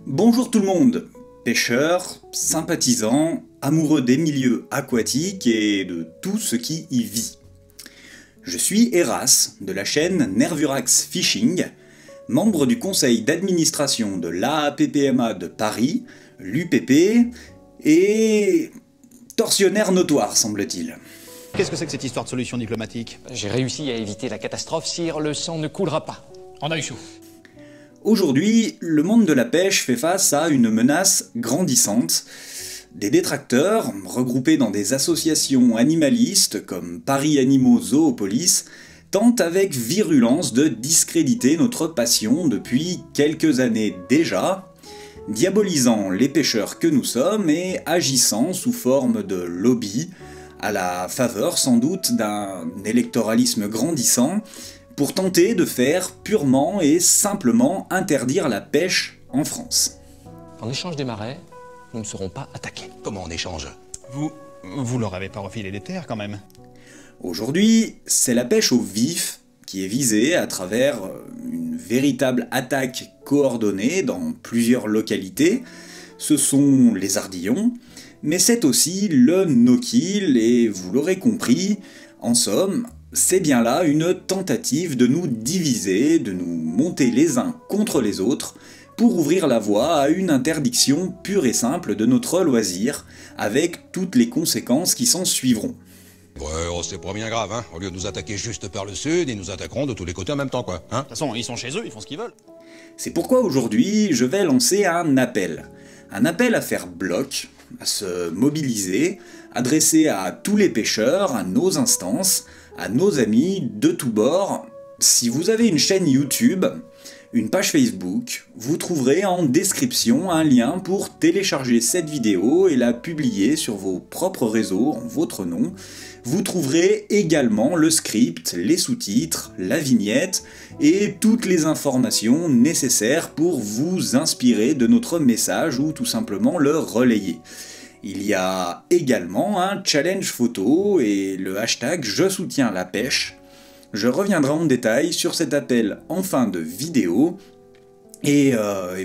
Bonjour tout le monde, pêcheurs, sympathisants, amoureux des milieux aquatiques et de tout ce qui y vit. Je suis Eras de la chaîne Nervurax Fishing, membre du conseil d'administration de l'AAPPMA de Paris, l'UPP, et tortionnaire notoire semble-t-il. Qu'est-ce que c'est que cette histoire de solution diplomatique? J'ai réussi à éviter la catastrophe, sire, le sang ne coulera pas. En a eu chaud. Aujourd'hui, le monde de la pêche fait face à une menace grandissante. Des détracteurs, regroupés dans des associations animalistes comme Paris Animaux Zoopolis, tentent avec virulence de discréditer notre passion depuis quelques années déjà, diabolisant les pêcheurs que nous sommes et agissant sous forme de lobby, à la faveur sans doute d'un électoralisme grandissant, pour tenter de faire purement et simplement interdire la pêche en France. En échange des marais, nous ne serons pas attaqués. Comment on échange? Vous leur avez pas refilé des terres quand même? Aujourd'hui, c'est la pêche au vif qui est visée à travers une véritable attaque coordonnée dans plusieurs localités. Ce sont les ardillons, mais c'est aussi le no-kill et vous l'aurez compris, en somme, c'est bien là une tentative de nous diviser, de nous monter les uns contre les autres, pour ouvrir la voie à une interdiction pure et simple de notre loisir, avec toutes les conséquences qui s'en suivront. Ouais, oh, c'est pas bien grave, hein. Au lieu de nous attaquer juste par le sud, ils nous attaqueront de tous les côtés en même temps, quoi, hein. De toute façon, ils sont chez eux, ils font ce qu'ils veulent. C'est pourquoi aujourd'hui, je vais lancer un appel. Un appel à faire bloc, à se mobiliser, adressé à tous les pêcheurs, à nos instances, à nos amis de tous bords. Si vous avez une chaîne YouTube, une page Facebook, vous trouverez en description un lien pour télécharger cette vidéo et la publier sur vos propres réseaux en votre nom. Vous trouverez également le script, les sous-titres, la vignette et toutes les informations nécessaires pour vous inspirer de notre message ou tout simplement le relayer. Il y a également un challenge photo et le hashtag Je soutiens la pêche. Je reviendrai en détail sur cet appel en fin de vidéo, et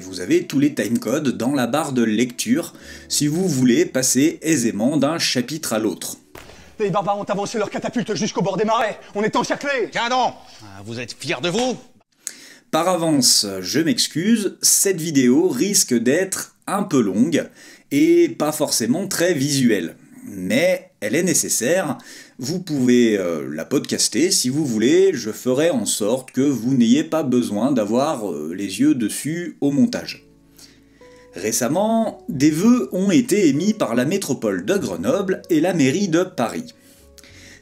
vous avez tous les timecodes dans la barre de lecture si vous voulez passer aisément d'un chapitre à l'autre. Les barbares ont avancé leur catapulte jusqu'au bord des marais. On est encerclés. Tiens donc! Vous êtes fiers de vous? Par avance, je m'excuse, cette vidéo risque d'être un peu longue et pas forcément très visuelle. Mais elle est nécessaire, vous pouvez la podcaster si vous voulez, je ferai en sorte que vous n'ayez pas besoin d'avoir les yeux dessus au montage. Récemment, des vœux ont été émis par la métropole de Grenoble et la mairie de Paris.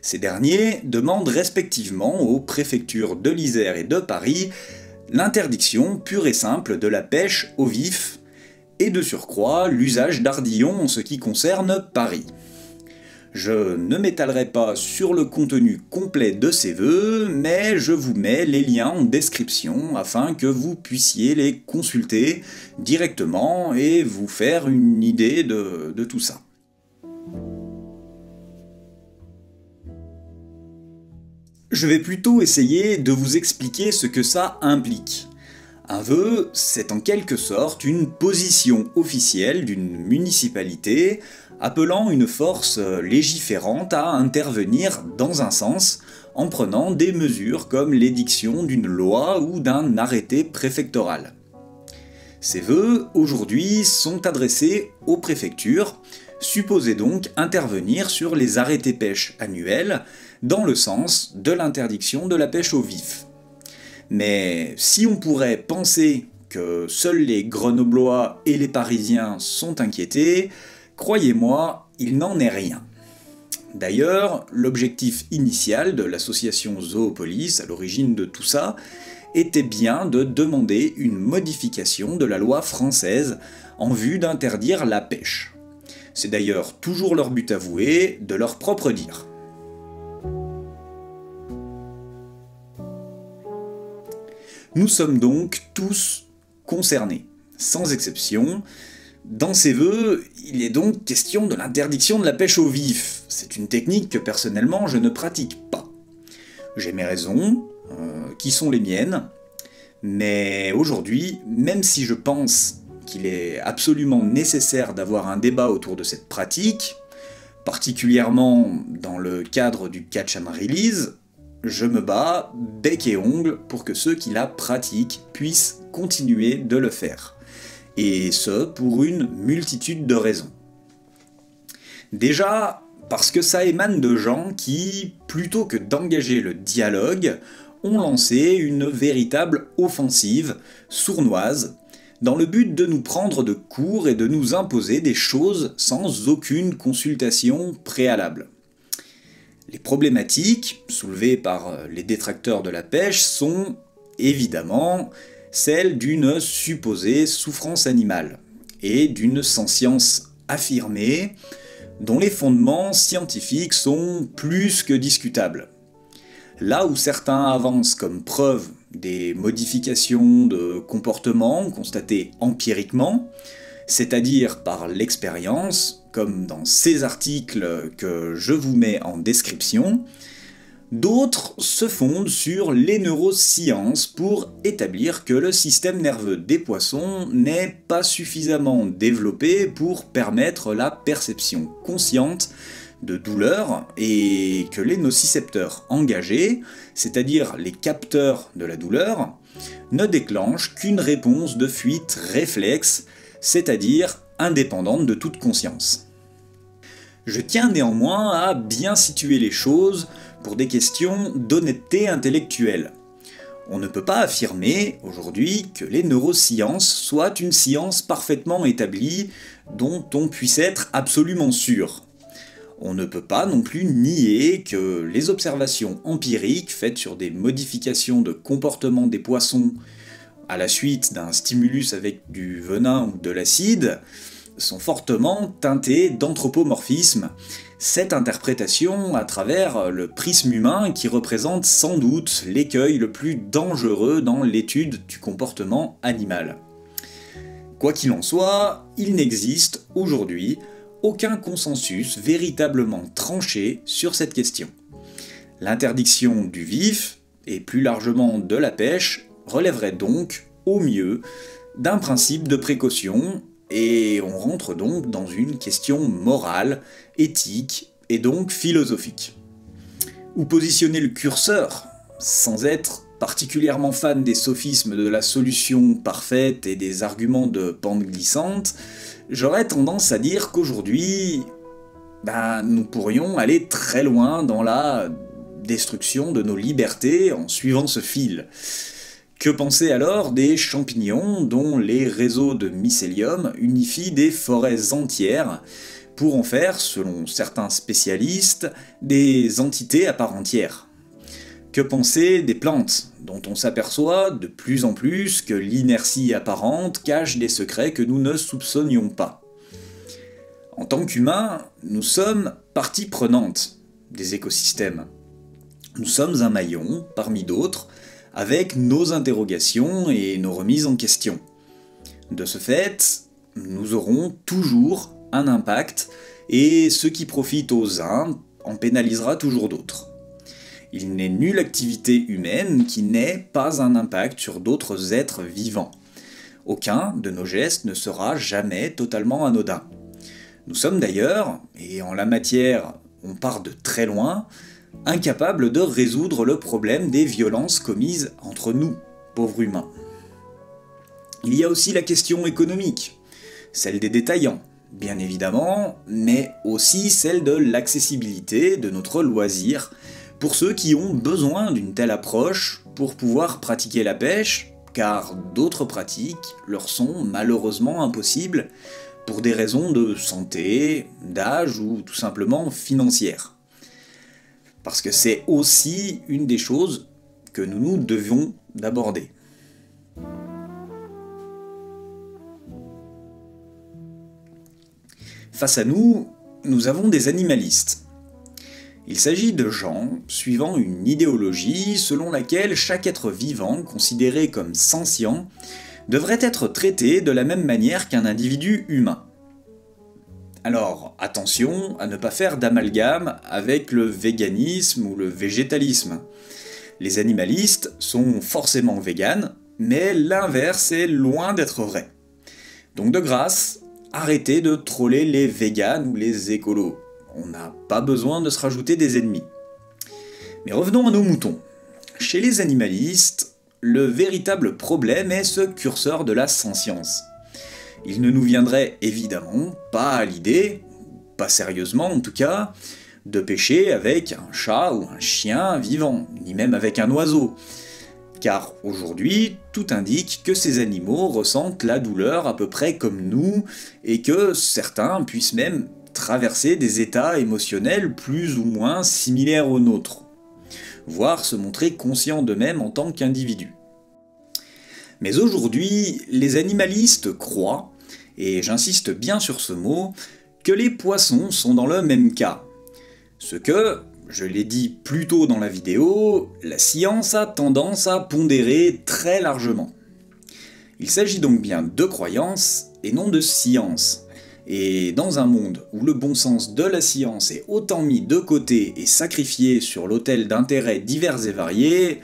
Ces derniers demandent respectivement aux préfectures de l'Isère et de Paris l'interdiction pure et simple de la pêche au vif, et de surcroît l'usage d'ardillons en ce qui concerne Paris. Je ne m'étalerai pas sur le contenu complet de ces vœux, mais je vous mets les liens en description afin que vous puissiez les consulter directement et vous faire une idée de tout ça. Je vais plutôt essayer de vous expliquer ce que ça implique. Un vœu, c'est en quelque sorte une position officielle d'une municipalité appelant une force légiférante à intervenir dans un sens en prenant des mesures comme l'édiction d'une loi ou d'un arrêté préfectoral. Ces vœux, aujourd'hui, sont adressés aux préfectures, supposées donc intervenir sur les arrêtés pêche annuels dans le sens de l'interdiction de la pêche au vif. Mais si on pourrait penser que seuls les Grenoblois et les Parisiens sont inquiétés, croyez-moi, il n'en est rien. D'ailleurs, l'objectif initial de l'association Zoopolis, à l'origine de tout ça, était bien de demander une modification de la loi française en vue d'interdire la pêche. C'est d'ailleurs toujours leur but avoué, de leur propre dire. Nous sommes donc tous concernés, sans exception. Dans ces vœux, il est donc question de l'interdiction de la pêche au vif. C'est une technique que personnellement je ne pratique pas. J'ai mes raisons, qui sont les miennes, mais aujourd'hui, même si je pense qu'il est absolument nécessaire d'avoir un débat autour de cette pratique, particulièrement dans le cadre du catch and release, je me bats bec et ongle pour que ceux qui la pratiquent puissent continuer de le faire. Et ce, pour une multitude de raisons. Déjà, parce que ça émane de gens qui, plutôt que d'engager le dialogue, ont lancé une véritable offensive sournoise, dans le but de nous prendre de court et de nous imposer des choses sans aucune consultation préalable. Les problématiques soulevées par les détracteurs de la pêche sont, évidemment, celles d'une supposée souffrance animale, et d'une sentience affirmée, dont les fondements scientifiques sont plus que discutables. Là où certains avancent comme preuve des modifications de comportement constatées empiriquement, c'est-à-dire par l'expérience, comme dans ces articles que je vous mets en description, d'autres se fondent sur les neurosciences pour établir que le système nerveux des poissons n'est pas suffisamment développé pour permettre la perception consciente de douleur et que les nocicepteurs engagés, c'est-à-dire les capteurs de la douleur, ne déclenchent qu'une réponse de fuite réflexe, c'est-à-dire indépendante de toute conscience. Je tiens néanmoins à bien situer les choses pour des questions d'honnêteté intellectuelle. On ne peut pas affirmer aujourd'hui que les neurosciences soient une science parfaitement établie dont on puisse être absolument sûr. On ne peut pas non plus nier que les observations empiriques faites sur des modifications de comportement des poissons à la suite d'un stimulus avec du venin ou de l'acide sont fortement teintées d'anthropomorphisme, cette interprétation à travers le prisme humain qui représente sans doute l'écueil le plus dangereux dans l'étude du comportement animal. Quoi qu'il en soit, il n'existe aujourd'hui aucun consensus véritablement tranché sur cette question. L'interdiction du vif, et plus largement de la pêche, relèverait donc, au mieux, d'un principe de précaution, et on rentre donc dans une question morale, éthique, et donc philosophique. Où positionner le curseur, sans être particulièrement fan des sophismes de la solution parfaite et des arguments de pente glissante, j'aurais tendance à dire qu'aujourd'hui, nous pourrions aller très loin dans la destruction de nos libertés en suivant ce fil. Que penser alors des champignons dont les réseaux de mycélium unifient des forêts entières pour en faire, selon certains spécialistes, des entités à part entière ? Que penser des plantes, dont on s'aperçoit de plus en plus que l'inertie apparente cache des secrets que nous ne soupçonnions pas ? En tant qu'humains, nous sommes partie prenante des écosystèmes. Nous sommes un maillon, parmi d'autres, avec nos interrogations et nos remises en question. De ce fait, nous aurons toujours un impact, et ce qui profite aux uns en pénalisera toujours d'autres. Il n'est nulle activité humaine qui n'ait pas un impact sur d'autres êtres vivants. Aucun de nos gestes ne sera jamais totalement anodin. Nous sommes d'ailleurs, et en la matière on part de très loin, incapables de résoudre le problème des violences commises entre nous, pauvres humains. Il y a aussi la question économique, celle des détaillants, bien évidemment, mais aussi celle de l'accessibilité de notre loisir, pour ceux qui ont besoin d'une telle approche pour pouvoir pratiquer la pêche, car d'autres pratiques leur sont malheureusement impossibles pour des raisons de santé, d'âge ou tout simplement financières. Parce que c'est aussi une des choses que nous devons d'aborder. Face à nous, nous avons des animalistes. Il s'agit de gens suivant une idéologie selon laquelle chaque être vivant, considéré comme sentient, devrait être traité de la même manière qu'un individu humain. Alors, attention à ne pas faire d'amalgame avec le véganisme ou le végétalisme. Les animalistes sont forcément véganes, mais l'inverse est loin d'être vrai. Donc de grâce, arrêtez de troller les véganes ou les écolos. On n'a pas besoin de se rajouter des ennemis. Mais revenons à nos moutons. Chez les animalistes, le véritable problème est ce curseur de la sentience. Il ne nous viendrait évidemment pas à l'idée, pas sérieusement en tout cas, de pêcher avec un chat ou un chien vivant, ni même avec un oiseau. Car aujourd'hui, tout indique que ces animaux ressentent la douleur à peu près comme nous, et que certains puissent même traverser des états émotionnels plus ou moins similaires aux nôtres, voire se montrer conscients d'eux-mêmes en tant qu'individus. Mais aujourd'hui, les animalistes croient, et j'insiste bien sur ce mot, que les poissons sont dans le même cas. Ce que, je l'ai dit plus tôt dans la vidéo, la science a tendance à pondérer très largement. Il s'agit donc bien de croyances et non de science. Et dans un monde où le bon sens de la science est autant mis de côté et sacrifié sur l'autel d'intérêts divers et variés,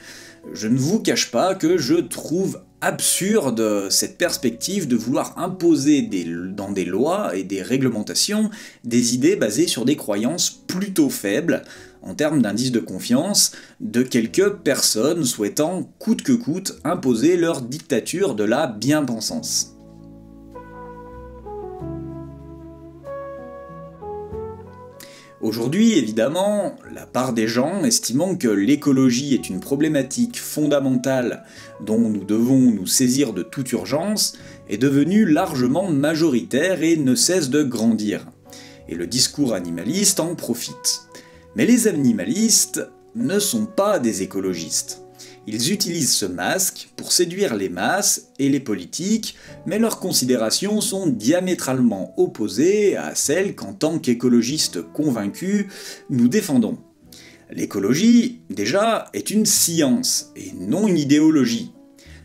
je ne vous cache pas que je trouve absurde cette perspective de vouloir imposer dans des lois et des réglementations des idées basées sur des croyances plutôt faibles en termes d'indice de confiance de quelques personnes souhaitant coûte que coûte imposer leur dictature de la bien-pensance. Aujourd'hui, évidemment, la part des gens estimant que l'écologie est une problématique fondamentale dont nous devons nous saisir de toute urgence est devenue largement majoritaire et ne cesse de grandir. Et le discours animaliste en profite. Mais les animalistes ne sont pas des écologistes. Ils utilisent ce masque pour séduire les masses et les politiques, mais leurs considérations sont diamétralement opposées à celles qu'en tant qu'écologistes convaincus, nous défendons. L'écologie, déjà, est une science, et non une idéologie.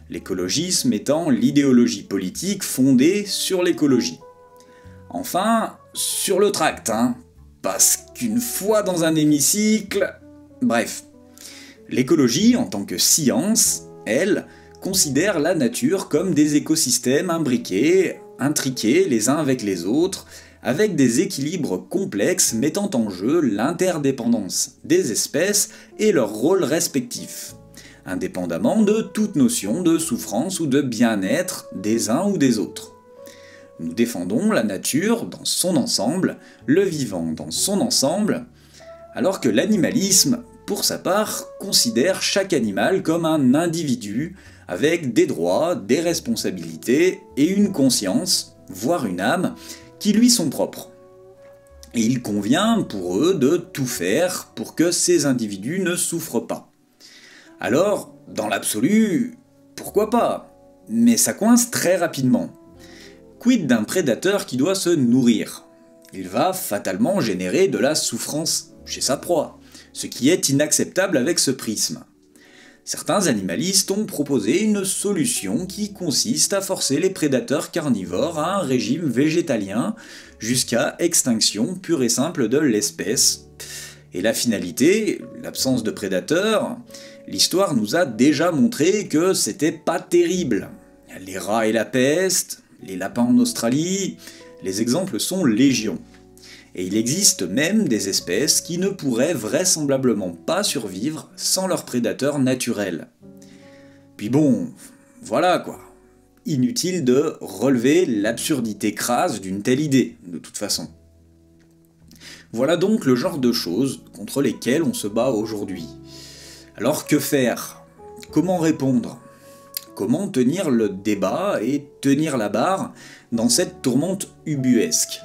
L'écologisme étant l'idéologie politique fondée sur l'écologie. Enfin, sur le tract, parce qu'une fois dans un hémicycle... Bref. L'écologie, en tant que science, elle, considère la nature comme des écosystèmes imbriqués, intriqués les uns avec les autres, avec des équilibres complexes mettant en jeu l'interdépendance des espèces et leurs rôles respectifs, indépendamment de toute notion de souffrance ou de bien-être des uns ou des autres. Nous défendons la nature dans son ensemble, le vivant dans son ensemble, alors que l'animalisme, pour sa part, considère chaque animal comme un individu, avec des droits, des responsabilités et une conscience, voire une âme, qui lui sont propres. Et il convient pour eux de tout faire pour que ces individus ne souffrent pas. Alors, dans l'absolu, pourquoi pas? Mais ça coince très rapidement. Quid d'un prédateur qui doit se nourrir? Il va fatalement générer de la souffrance chez sa proie, ce qui est inacceptable avec ce prisme. Certains animalistes ont proposé une solution qui consiste à forcer les prédateurs carnivores à un régime végétalien jusqu'à extinction pure et simple de l'espèce. Et la finalité, l'absence de prédateurs, l'histoire nous a déjà montré que c'était pas terrible. Les rats et la peste, les lapins en Australie, les exemples sont légion. Et il existe même des espèces qui ne pourraient vraisemblablement pas survivre sans leurs prédateurs naturels. Puis bon, voilà quoi. Inutile de relever l'absurdité crasse d'une telle idée, de toute façon. Voilà donc le genre de choses contre lesquelles on se bat aujourd'hui. Alors que faire? Comment répondre? Comment tenir le débat et tenir la barre dans cette tourmente ubuesque?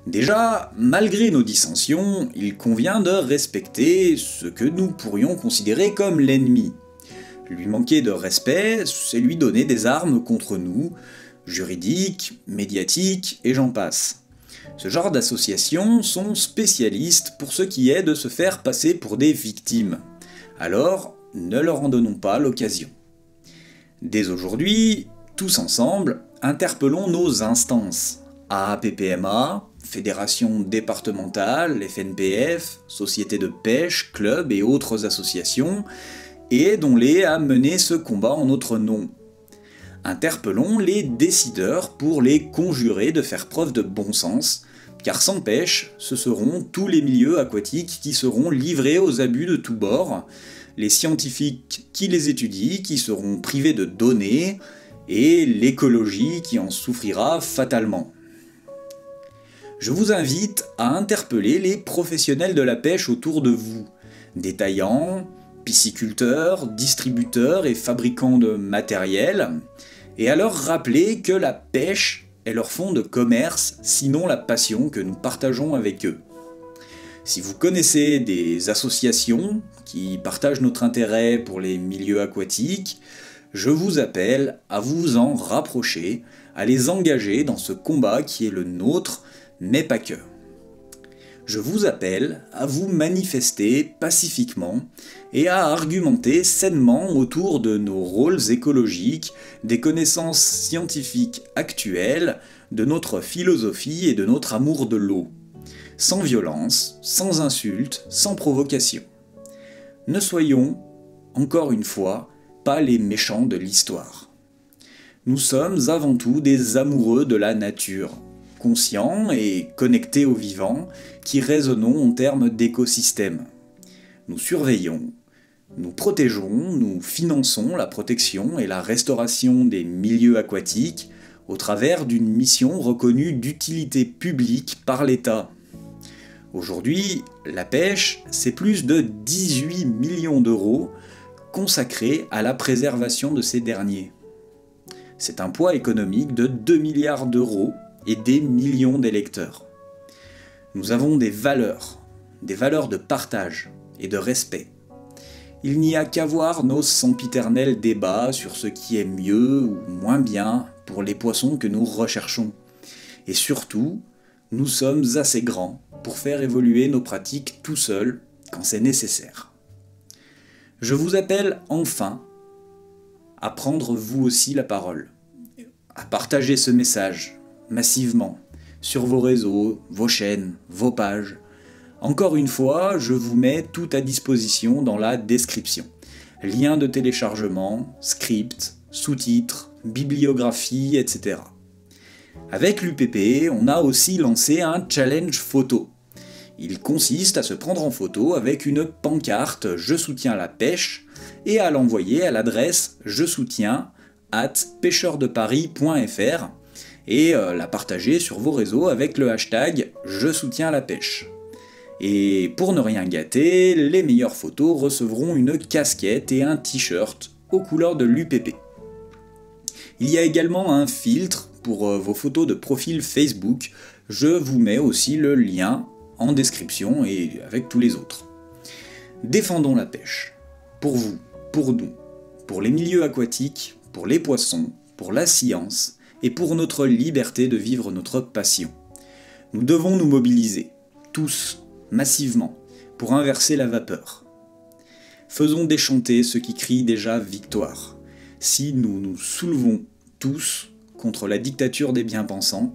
Déjà, malgré nos dissensions, il convient de respecter ce que nous pourrions considérer comme l'ennemi. Lui manquer de respect, c'est lui donner des armes contre nous, juridiques, médiatiques, et j'en passe. Ce genre d'associations sont spécialistes pour ce qui est de se faire passer pour des victimes. Alors, ne leur en donnons pas l'occasion. Dès aujourd'hui, tous ensemble, interpellons nos instances. AAPPMA, Fédération départementale, FNPF, sociétés de pêche, clubs et autres associations, et aidons-les à mener ce combat en notre nom. Interpellons les décideurs pour les conjurer de faire preuve de bon sens, car sans pêche, ce seront tous les milieux aquatiques qui seront livrés aux abus de tous bords, les scientifiques qui les étudient qui seront privés de données, et l'écologie qui en souffrira fatalement. Je vous invite à interpeller les professionnels de la pêche autour de vous, détaillants, pisciculteurs, distributeurs et fabricants de matériel, et à leur rappeler que la pêche est leur fond de commerce, sinon la passion que nous partageons avec eux. Si vous connaissez des associations qui partagent notre intérêt pour les milieux aquatiques, je vous appelle à vous en rapprocher, à les engager dans ce combat qui est le nôtre, mais pas que. Je vous appelle à vous manifester pacifiquement et à argumenter sainement autour de nos rôles écologiques, des connaissances scientifiques actuelles, de notre philosophie et de notre amour de l'eau. Sans violence, sans insultes, sans provocation. Ne soyons, encore une fois, pas les méchants de l'histoire. Nous sommes avant tout des amoureux de la nature, conscients et connectés au vivant, qui raisonnons en termes d'écosystème. Nous surveillons, nous protégeons, nous finançons la protection et la restauration des milieux aquatiques au travers d'une mission reconnue d'utilité publique par l'État. Aujourd'hui, la pêche, c'est plus de 18 millions d'euros consacrés à la préservation de ces derniers. C'est un poids économique de 2 milliards d'euros et des millions d'électeurs. Nous avons des valeurs de partage et de respect. Il n'y a qu'à voir nos sempiternels débats sur ce qui est mieux ou moins bien pour les poissons que nous recherchons. Et surtout, nous sommes assez grands pour faire évoluer nos pratiques tout seuls quand c'est nécessaire. Je vous appelle enfin à prendre vous aussi la parole, à partager ce message massivement sur vos réseaux, vos chaînes, vos pages. Encore une fois, je vous mets tout à disposition dans la description. Liens de téléchargement, scripts, sous-titres, bibliographie, etc. Avec l'UPP, on a aussi lancé un challenge photo. Il consiste à se prendre en photo avec une pancarte « Je soutiens la pêche » et à l'envoyer à l'adresse je soutiens@pêcheurdeparis.fr et la partager sur vos réseaux avec le hashtag « Je soutiens la pêche ». Et pour ne rien gâter, les meilleures photos recevront une casquette et un t-shirt aux couleurs de l'UPP. Il y a également un filtre pour vos photos de profil Facebook, je vous mets aussi le lien en description et avec tous les autres. Défendons la pêche. Pour vous, pour nous, pour les milieux aquatiques, pour les poissons, pour la science et pour notre liberté de vivre notre passion. Nous devons nous mobiliser, tous, massivement, pour inverser la vapeur. Faisons déchanter ceux qui crient déjà victoire. Si nous nous soulevons tous contre la dictature des bien-pensants,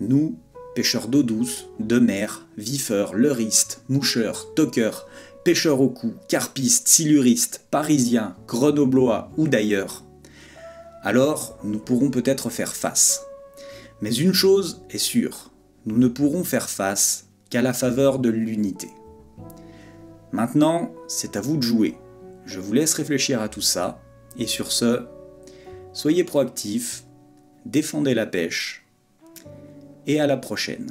nous, pêcheurs d'eau douce, de mer, vifeurs, leurristes, moucheurs, toqueurs, pêcheurs au cou, carpistes, siluristes, parisiens, grenoblois ou d'ailleurs, alors nous pourrons peut-être faire face. Mais une chose est sûre, nous ne pourrons faire face qu'à la faveur de l'unité. Maintenant, c'est à vous de jouer. Je vous laisse réfléchir à tout ça, et sur ce, soyez proactifs, défendez la pêche, et à la prochaine.